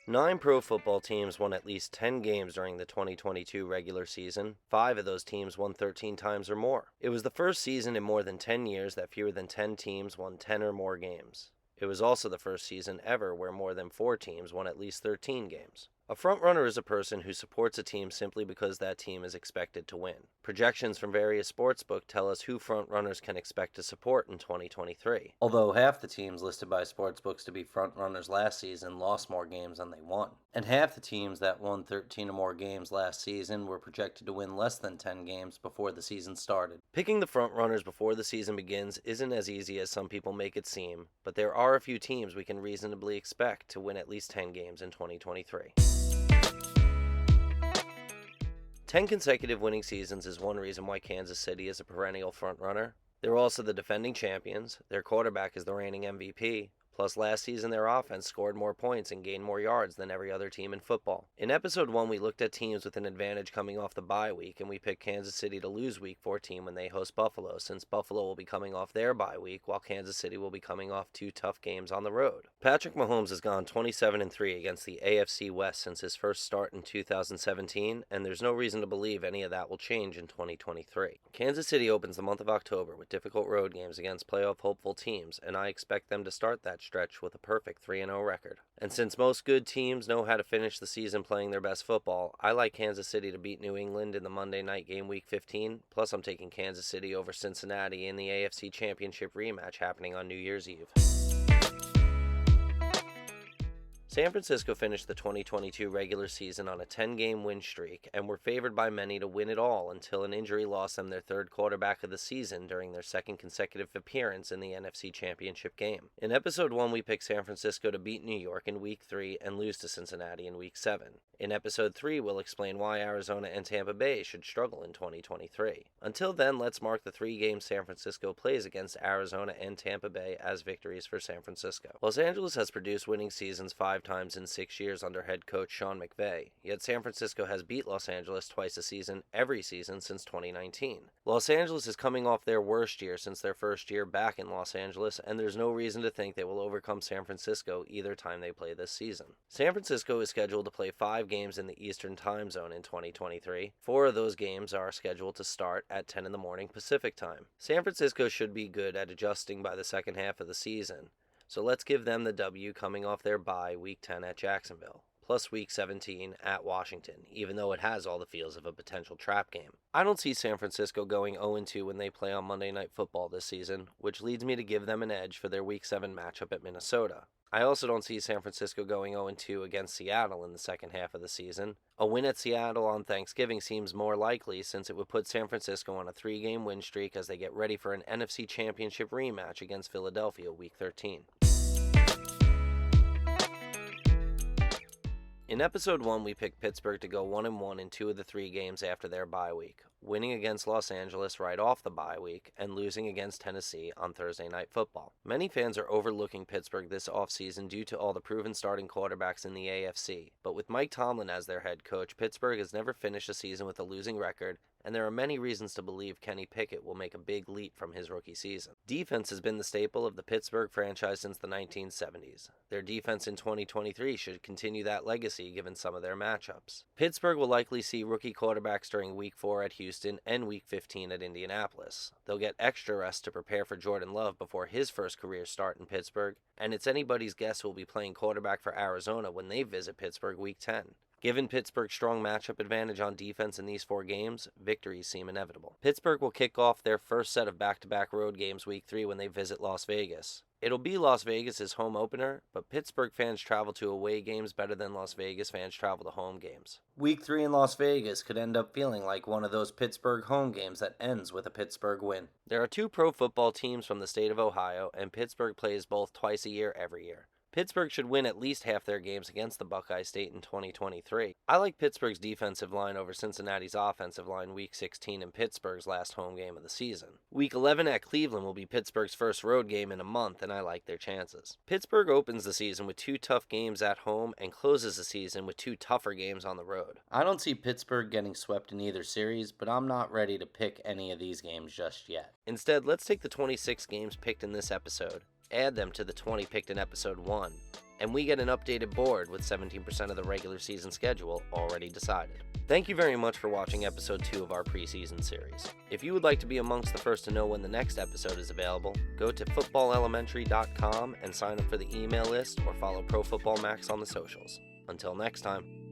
9 pro football teams won at least 10 games during the 2022 regular season. 5 of those teams won 13 times or more. It was the first season in more than 10 years that fewer than 10 teams won 10 or more games. It was also the first season ever where more than 4 teams won at least 13 games. A frontrunner is a person who supports a team simply because that team is expected to win. Projections from various sportsbooks tell us who frontrunners can expect to support in 2023. Although half the teams listed by sportsbooks to be frontrunners last season lost more games than they won. And half the teams that won 13 or more games last season were projected to win less than 10 games before the season started. Picking the frontrunners before the season begins isn't as easy as some people make it seem, but there are a few teams we can reasonably expect to win at least 10 games in 2023. 10 consecutive winning seasons is one reason why Kansas City is a perennial frontrunner. They're also the defending champions, their quarterback is the reigning MVP, plus last season their offense scored more points and gained more yards than every other team in football. In episode 1 we looked at teams with an advantage coming off the bye week, and we picked Kansas City to lose week 14 when they host Buffalo, since Buffalo will be coming off their bye week while Kansas City will be coming off 2 tough games on the road. Patrick Mahomes has gone 27-3 against the AFC West since his first start in 2017, and there's no reason to believe any of that will change in 2023. Kansas City opens the month of October with difficult road games against playoff hopeful teams, and I expect them to start that stretch with a perfect 3-0 record. And since most good teams know how to finish the season playing their best football, I like Kansas City to beat New England in the Monday night game week 15, plus I'm taking Kansas City over Cincinnati in the AFC Championship rematch happening on New Year's Eve. San Francisco finished the 2022 regular season on a 10-game win streak and were favored by many to win it all until an injury lost them their third quarterback of the season during their second consecutive appearance in the NFC Championship game. In episode 1 we picked San Francisco to beat New York in week 3 and lose to Cincinnati in week 7. In episode 3 we'll explain why Arizona and Tampa Bay should struggle in 2023. Until then, let's mark the 3 games San Francisco plays against Arizona and Tampa Bay as victories for San Francisco. Los Angeles has produced winning seasons 5 times in 6 years under head coach Sean McVay, yet San Francisco has beat Los Angeles twice a season every season since 2019. Los Angeles is coming off their worst year since their first year back in Los Angeles, and there's no reason to think they will overcome San Francisco either time they play this season. San Francisco is scheduled to play 5 games in the Eastern Time Zone in 2023. 4 of those games are scheduled to start at 10 in the morning Pacific Time. San Francisco should be good at adjusting by the second half of the season, so let's give them the W coming off their bye week 10 at Jacksonville, plus week 17 at Washington, even though it has all the feels of a potential trap game. I don't see San Francisco going 0-2 when they play on Monday Night Football this season, which leads me to give them an edge for their week 7 matchup at Minnesota. I also don't see San Francisco going 0-2 against Seattle in the second half of the season. A win at Seattle on Thanksgiving seems more likely, since it would put San Francisco on a 3-game win streak as they get ready for an NFC Championship rematch against Philadelphia week 13. In episode 1, we picked Pittsburgh to go 1-1 in 2 of the 3 games after their bye week, winning against Los Angeles right off the bye week and losing against Tennessee on Thursday Night Football. Many fans are overlooking Pittsburgh this offseason due to all the proven starting quarterbacks in the AFC, but with Mike Tomlin as their head coach, Pittsburgh has never finished a season with a losing record, and there are many reasons to believe Kenny Pickett will make a big leap from his rookie season. Defense has been the staple of the Pittsburgh franchise since the 1970s. Their defense in 2023 should continue that legacy given some of their matchups. Pittsburgh will likely see rookie quarterbacks during Week 4 at Houston and Week 15 at Indianapolis. They'll get extra rest to prepare for Jordan Love before his first career start in Pittsburgh, and it's anybody's guess who will be playing quarterback for Arizona when they visit Pittsburgh Week 10. Given Pittsburgh's strong matchup advantage on defense in these 4 games, victories seem inevitable. Pittsburgh will kick off their first set of back-to-back road games week 3 when they visit Las Vegas. It'll be Las Vegas' home opener, but Pittsburgh fans travel to away games better than Las Vegas fans travel to home games. Week 3 in Las Vegas could end up feeling like one of those Pittsburgh home games that ends with a Pittsburgh win. There are 2 pro football teams from the state of Ohio, and Pittsburgh plays both twice a year every year. Pittsburgh should win at least half their games against the Buckeye State in 2023. I like Pittsburgh's defensive line over Cincinnati's offensive line week 16 in Pittsburgh's last home game of the season. Week 11 at Cleveland will be Pittsburgh's first road game in a month, and I like their chances. Pittsburgh opens the season with 2 tough games at home and closes the season with 2 tougher games on the road. I don't see Pittsburgh getting swept in either series, but I'm not ready to pick any of these games just yet. Instead, let's take the 26 games picked in this episode add them to the 20 picked in episode 1, and we get an updated board with 17% of the regular season schedule already decided. Thank you very much for watching episode 2 of our preseason series. If you would like to be amongst the first to know when the next episode is available, go to footballelementary.com and sign up for the email list or follow Pro Football Max on the socials. Until next time.